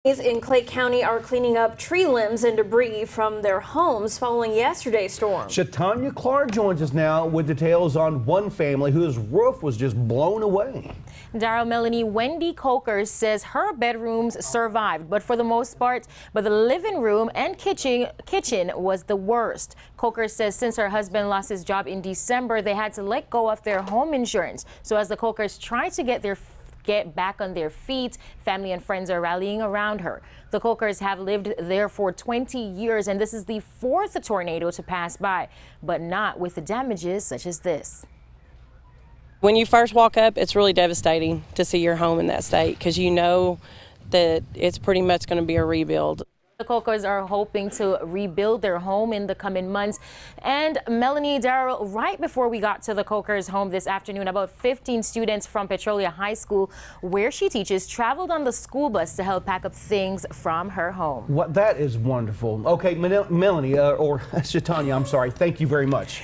In Clay County are cleaning up tree limbs and debris from their homes following yesterday's storm. Shatanya Clark joins us now with details on one family whose roof was just blown away. Daryl, Melanie, Wendy Coker says her bedrooms survived, but for the most part, but the living room and kitchen was the worst. Coker says since her husband lost his job in December, they had to let go of their home insurance. So as the Cokers try to get back on their feet, family and friends are rallying around her. The Cokers have lived there for 20 years, and this is the fourth tornado to pass by, but not with the damages such as this. When you first walk up, it's really devastating to see your home in that state because you know that it's pretty much going to be a rebuild. The Cokers are hoping to rebuild their home in the coming months. And Melanie, Daryl, right before we got to the Cokers' home this afternoon, about 15 students from Petrolia High School, where she teaches, traveled on the school bus to help pack up things from her home. That is wonderful. Okay, Melanie, or Shatanya, I'm sorry. Thank you very much.